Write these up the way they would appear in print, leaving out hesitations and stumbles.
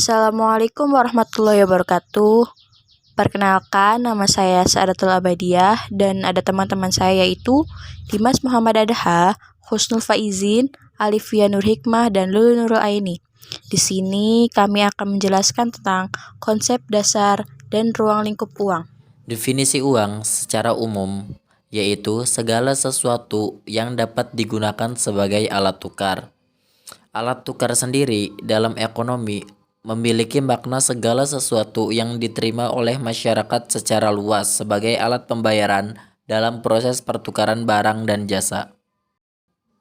Assalamualaikum warahmatullahi wabarakatuh. Perkenalkan, nama saya Saadatul Abadiah dan ada teman-teman saya yaitu Dimas Muhammad Adha, Husnul Faizin, Alifia Nur Hikmah, dan Lulu Nurul Aini. Di sini kami akan menjelaskan tentang konsep dasar dan ruang lingkup uang. Definisi uang secara umum yaitu segala sesuatu yang dapat digunakan sebagai alat tukar. Alat tukar sendiri dalam ekonomi memiliki makna segala sesuatu yang diterima oleh masyarakat secara luas sebagai alat pembayaran dalam proses pertukaran barang dan jasa.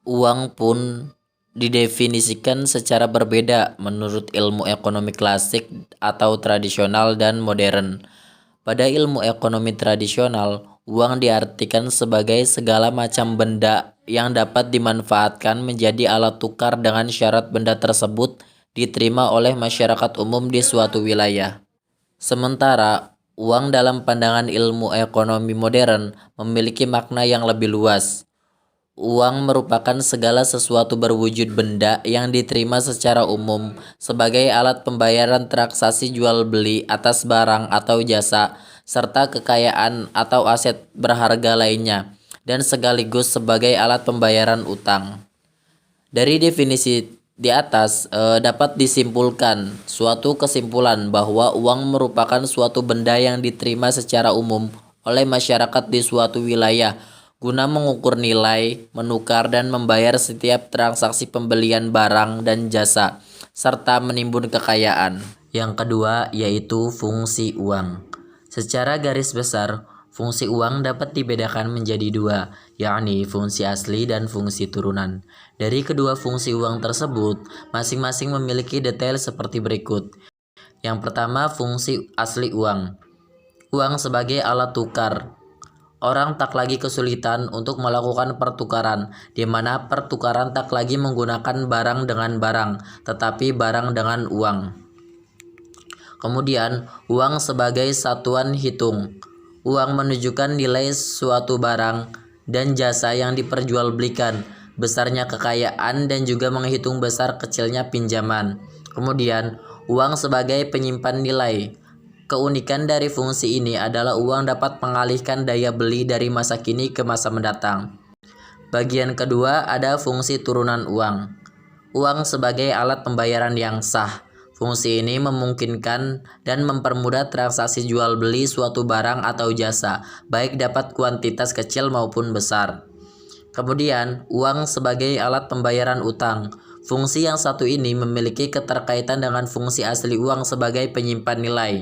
Uang pun didefinisikan secara berbeda menurut ilmu ekonomi klasik atau tradisional dan modern. Pada ilmu ekonomi tradisional, uang diartikan sebagai segala macam benda yang dapat dimanfaatkan menjadi alat tukar dengan syarat benda tersebut diterima oleh masyarakat umum di suatu wilayah. Sementara, uang dalam pandangan ilmu ekonomi modern memiliki makna yang lebih luas. Uang merupakan segala sesuatu berwujud benda yang diterima secara umum sebagai alat pembayaran transaksi jual beli atas barang atau jasa, serta kekayaan atau aset berharga lainnya, dan sekaligus sebagai alat pembayaran utang. Dari definisi di atas dapat disimpulkan suatu kesimpulan bahwa uang merupakan suatu benda yang diterima secara umum oleh masyarakat di suatu wilayah guna mengukur nilai, menukar dan membayar setiap transaksi pembelian barang dan jasa, serta menimbun kekayaan. Yang kedua yaitu fungsi uang. Secara garis besar, fungsi uang dapat dibedakan menjadi dua, yakni fungsi asli dan fungsi turunan. Dari kedua fungsi uang tersebut, masing-masing memiliki detail seperti berikut. Yang pertama, fungsi asli uang. Uang sebagai alat tukar. Orang tak lagi kesulitan untuk melakukan pertukaran, di mana pertukaran tak lagi menggunakan barang dengan barang, tetapi barang dengan uang. Kemudian, uang sebagai satuan hitung. Uang menunjukkan nilai suatu barang dan jasa yang diperjualbelikan, besarnya kekayaan dan juga menghitung besar kecilnya pinjaman. Kemudian, uang sebagai penyimpan nilai. Keunikan dari fungsi ini adalah uang dapat mengalihkan daya beli dari masa kini ke masa mendatang. Bagian kedua ada fungsi turunan uang. Uang sebagai alat pembayaran yang sah. Fungsi ini memungkinkan dan mempermudah transaksi jual beli suatu barang atau jasa, baik dapat kuantitas kecil maupun besar. Kemudian, uang sebagai alat pembayaran utang. Fungsi yang satu ini memiliki keterkaitan dengan fungsi asli uang sebagai penyimpan nilai.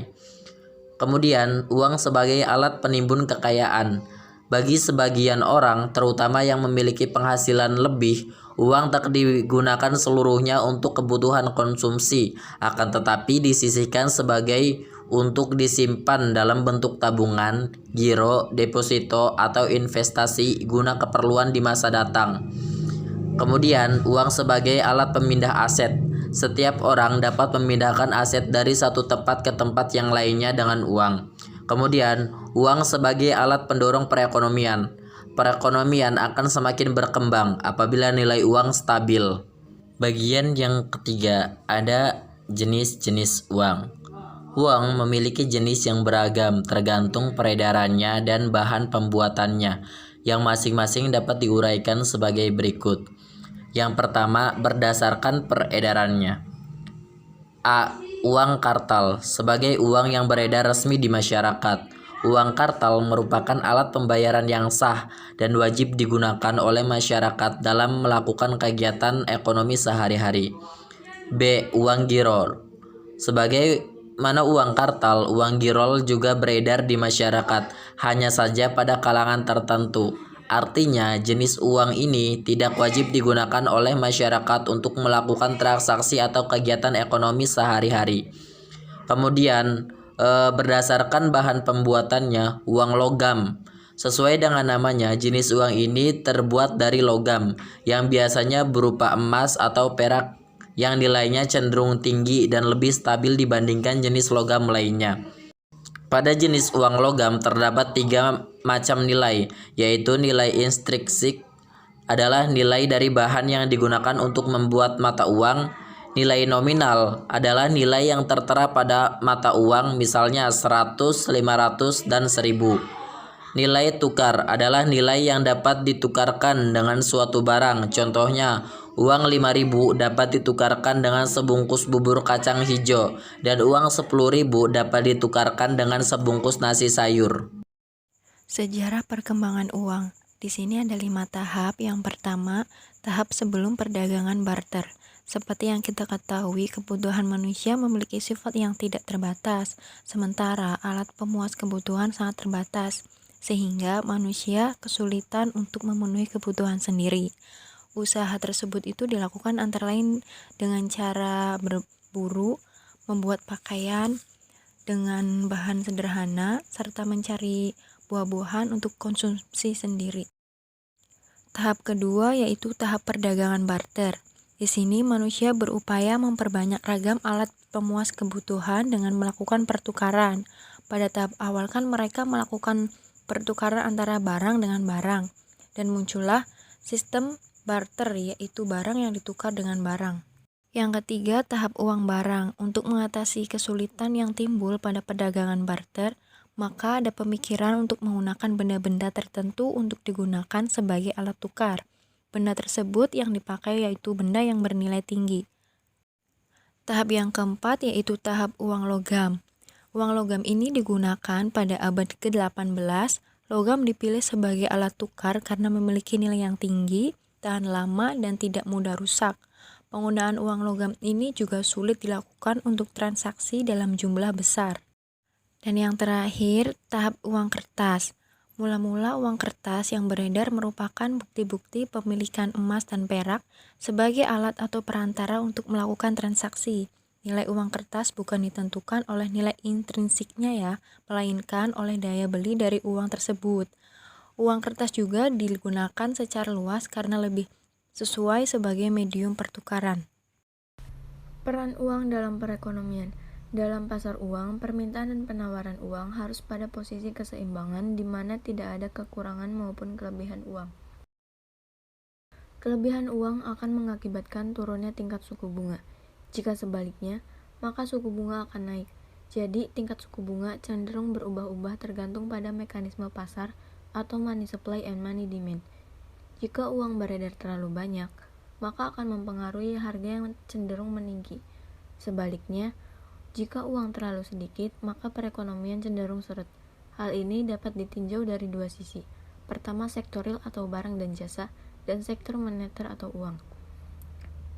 Kemudian, uang sebagai alat penimbun kekayaan. Bagi sebagian orang, terutama yang memiliki penghasilan lebih, uang tak digunakan seluruhnya untuk kebutuhan konsumsi, akan tetapi disisihkan sebagai untuk disimpan dalam bentuk tabungan, giro, deposito, atau investasi guna keperluan di masa datang. Kemudian, uang sebagai alat pemindah aset. Setiap orang dapat memindahkan aset dari satu tempat ke tempat yang lainnya dengan uang. Kemudian, uang sebagai alat pendorong perekonomian. Perekonomian akan semakin berkembang apabila nilai uang stabil. Bagian yang ketiga ada jenis-jenis uang. Uang memiliki jenis yang beragam tergantung peredarannya dan bahan pembuatannya, yang masing-masing dapat diuraikan sebagai berikut. Yang pertama, berdasarkan peredarannya. A. Uang kartal sebagai uang yang beredar resmi di masyarakat. Uang kartal merupakan alat pembayaran yang sah dan wajib digunakan oleh masyarakat dalam melakukan kegiatan ekonomi sehari-hari. B. Uang girol. Sebagai mana uang kartal, uang girol juga beredar di masyarakat, hanya saja pada kalangan tertentu. Artinya, jenis uang ini tidak wajib digunakan oleh masyarakat untuk melakukan transaksi atau kegiatan ekonomi sehari-hari. Kemudian, berdasarkan bahan pembuatannya, uang logam. Sesuai dengan namanya, jenis uang ini terbuat dari logam, yang biasanya berupa emas atau perak, yang nilainya cenderung tinggi dan lebih stabil dibandingkan jenis logam lainnya. Pada jenis uang logam terdapat 3 macam nilai, yaitu nilai intrinsik adalah nilai dari bahan yang digunakan untuk membuat mata uang, Nilai nominal adalah nilai yang tertera pada mata uang, misalnya 100, 500, dan 1000. Nilai tukar adalah nilai yang dapat ditukarkan dengan suatu barang. Contohnya, uang 5.000 dapat ditukarkan dengan sebungkus bubur kacang hijau dan uang 10.000 dapat ditukarkan dengan sebungkus nasi sayur. Sejarah perkembangan uang. Di sini ada 5 tahap. Yang pertama, tahap sebelum perdagangan barter. Seperti yang kita ketahui, kebutuhan manusia memiliki sifat yang tidak terbatas, sementara alat pemuas kebutuhan sangat terbatas, sehingga manusia kesulitan untuk memenuhi kebutuhan sendiri. Usaha tersebut itu dilakukan antara lain dengan cara berburu, membuat pakaian dengan bahan sederhana, serta mencari buah-buahan untuk konsumsi sendiri. Tahap kedua yaitu tahap perdagangan barter. Di sini manusia berupaya memperbanyak ragam alat pemuas kebutuhan dengan melakukan pertukaran. Pada tahap awal kan mereka melakukan pertukaran antara barang dengan barang, dan muncullah sistem barter, yaitu barang yang ditukar dengan barang. Yang ketiga, tahap uang barang. Untuk mengatasi kesulitan yang timbul pada perdagangan barter, maka ada pemikiran untuk menggunakan benda-benda tertentu untuk digunakan sebagai alat tukar. Benda tersebut yang dipakai yaitu benda yang bernilai tinggi. Tahap yang keempat yaitu tahap uang logam. Uang logam ini digunakan pada abad ke-18. Logam dipilih sebagai alat tukar karena memiliki nilai yang tinggi, tahan lama, dan tidak mudah rusak. Penggunaan uang logam ini juga sulit dilakukan untuk transaksi dalam jumlah besar. Dan yang terakhir, tahap uang kertas. Mula-mula uang kertas yang beredar merupakan bukti-bukti pemilikan emas dan perak sebagai alat atau perantara untuk melakukan transaksi. Nilai uang kertas bukan ditentukan oleh nilai intrinsiknya ya, melainkan oleh daya beli dari uang tersebut. Uang kertas juga digunakan secara luas karena lebih sesuai sebagai medium pertukaran. Peran uang dalam perekonomian. Dalam pasar uang, permintaan dan penawaran uang harus pada posisi keseimbangan di mana tidak ada kekurangan maupun kelebihan uang. Kelebihan uang akan mengakibatkan turunnya tingkat suku bunga. Jika sebaliknya, maka suku bunga akan naik. Jadi, tingkat suku bunga cenderung berubah-ubah tergantung pada mekanisme pasar atau money supply and money demand. Jika uang beredar terlalu banyak, maka akan mempengaruhi harga yang cenderung meninggi. Sebaliknya, jika uang terlalu sedikit, maka perekonomian cenderung surut. Hal ini dapat ditinjau dari dua sisi. Pertama, sektor real atau barang dan jasa, dan sektor moneter atau uang.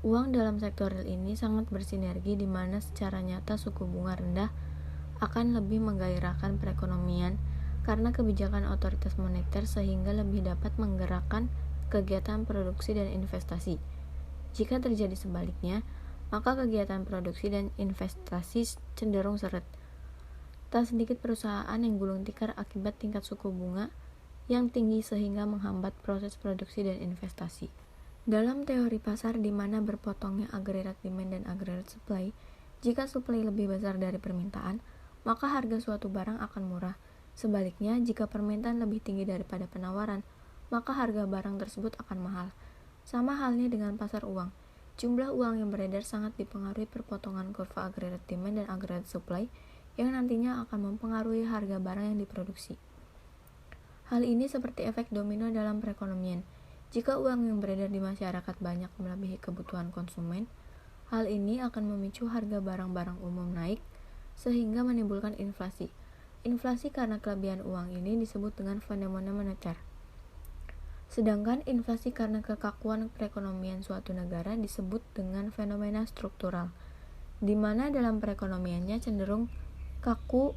Uang dalam sektor real ini sangat bersinergi di mana secara nyata suku bunga rendah akan lebih menggairahkan perekonomian karena kebijakan otoritas moneter sehingga lebih dapat menggerakkan kegiatan produksi dan investasi. Jika terjadi sebaliknya, maka kegiatan produksi dan investasi cenderung seret. Tak sedikit perusahaan yang gulung tikar akibat tingkat suku bunga yang tinggi sehingga menghambat proses produksi dan investasi. Dalam teori pasar di mana berpotongnya aggregate demand dan aggregate supply, jika supply lebih besar dari permintaan, maka harga suatu barang akan murah. Sebaliknya, jika permintaan lebih tinggi daripada penawaran, maka harga barang tersebut akan mahal. Sama halnya dengan pasar uang. Jumlah uang yang beredar sangat dipengaruhi perpotongan kurva aggregate demand dan aggregate supply yang nantinya akan mempengaruhi harga barang yang diproduksi. Hal ini seperti efek domino dalam perekonomian. Jika uang yang beredar di masyarakat banyak melebihi kebutuhan konsumen, hal ini akan memicu harga barang-barang umum naik sehingga menimbulkan inflasi. Inflasi karena kelebihan uang ini disebut dengan fenomena moneter. Sedangkan inflasi karena kekakuan perekonomian suatu negara disebut dengan fenomena struktural, di mana dalam perekonomiannya cenderung kaku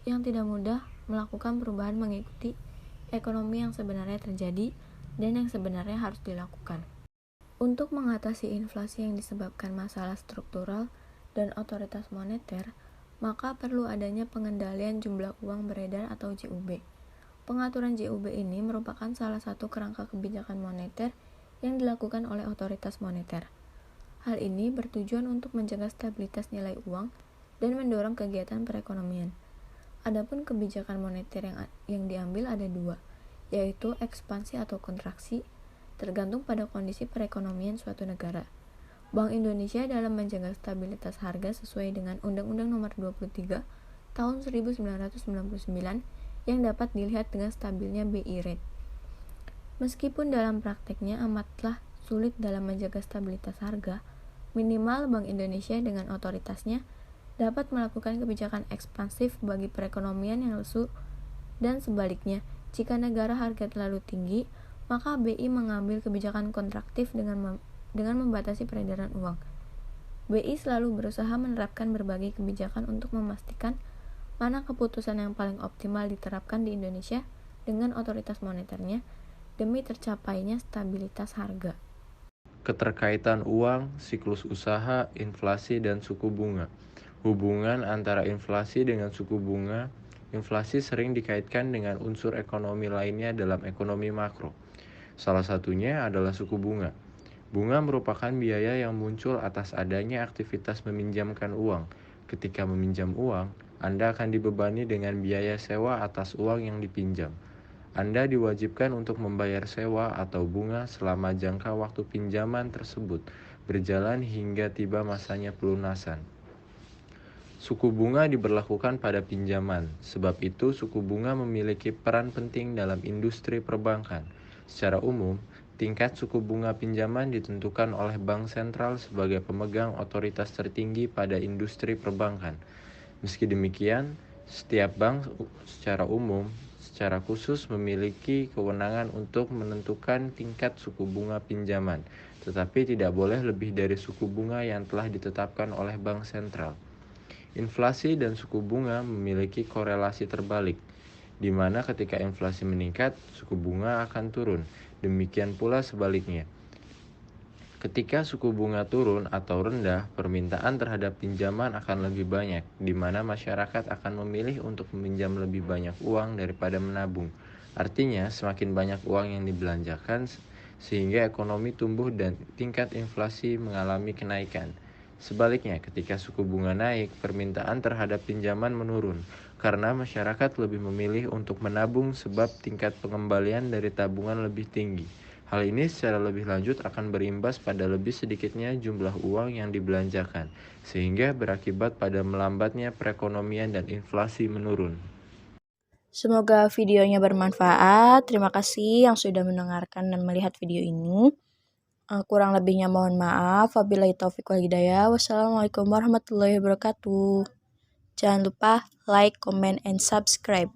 yang tidak mudah melakukan perubahan mengikuti ekonomi yang sebenarnya terjadi dan yang sebenarnya harus dilakukan. Untuk mengatasi inflasi yang disebabkan masalah struktural dan otoritas moneter, maka perlu adanya pengendalian jumlah uang beredar atau JUB. Pengaturan JUB ini merupakan salah satu kerangka kebijakan moneter yang dilakukan oleh otoritas moneter. Hal ini bertujuan untuk menjaga stabilitas nilai uang dan mendorong kegiatan perekonomian. Adapun kebijakan moneter yang diambil ada dua, yaitu ekspansi atau kontraksi, tergantung pada kondisi perekonomian suatu negara. Bank Indonesia dalam menjaga stabilitas harga sesuai dengan Undang-Undang Nomor 23 Tahun 1999 yang dapat dilihat dengan stabilnya BI rate. Meskipun dalam prakteknya amatlah sulit dalam menjaga stabilitas harga, minimal Bank Indonesia dengan otoritasnya dapat melakukan kebijakan ekspansif bagi perekonomian yang lesu, dan sebaliknya, jika negara harga terlalu tinggi, maka BI mengambil kebijakan kontraktif dengan membatasi peredaran uang. BI selalu berusaha menerapkan berbagai kebijakan untuk memastikan mana keputusan yang paling optimal diterapkan di Indonesia dengan otoritas moneternya demi tercapainya stabilitas harga. Keterkaitan uang, siklus usaha, inflasi, dan suku bunga. Hubungan antara inflasi dengan suku bunga. Inflasi sering dikaitkan dengan unsur ekonomi lainnya dalam ekonomi makro. Salah satunya adalah suku bunga. Bunga merupakan biaya yang muncul atas adanya aktivitas meminjamkan uang. Ketika meminjam uang, Anda akan dibebani dengan biaya sewa atas uang yang dipinjam. Anda diwajibkan untuk membayar sewa atau bunga selama jangka waktu pinjaman tersebut berjalan hingga tiba masanya pelunasan. Suku bunga diberlakukan pada pinjaman, sebab itu suku bunga memiliki peran penting dalam industri perbankan. Secara umum, tingkat suku bunga pinjaman ditentukan oleh bank sentral sebagai pemegang otoritas tertinggi pada industri perbankan. Meski demikian, setiap bank secara umum, secara khusus memiliki kewenangan untuk menentukan tingkat suku bunga pinjaman, tetapi tidak boleh lebih dari suku bunga yang telah ditetapkan oleh bank sentral. Inflasi dan suku bunga memiliki korelasi terbalik, di mana ketika inflasi meningkat, suku bunga akan turun. Demikian pula sebaliknya. Ketika suku bunga turun atau rendah, permintaan terhadap pinjaman akan lebih banyak, di mana masyarakat akan memilih untuk meminjam lebih banyak uang daripada menabung. Artinya, semakin banyak uang yang dibelanjakan, sehingga ekonomi tumbuh dan tingkat inflasi mengalami kenaikan. Sebaliknya, ketika suku bunga naik, permintaan terhadap pinjaman menurun, karena masyarakat lebih memilih untuk menabung sebab tingkat pengembalian dari tabungan lebih tinggi. Hal ini secara lebih lanjut akan berimbas pada lebih sedikitnya jumlah uang yang dibelanjakan, sehingga berakibat pada melambatnya perekonomian dan inflasi menurun. Semoga videonya bermanfaat. Terima kasih yang sudah mendengarkan dan melihat video ini. Kurang lebihnya mohon maaf. Wabillahi taufiq wal hidayah. Wassalamualaikum warahmatullahi wabarakatuh. Jangan lupa like, comment, and subscribe.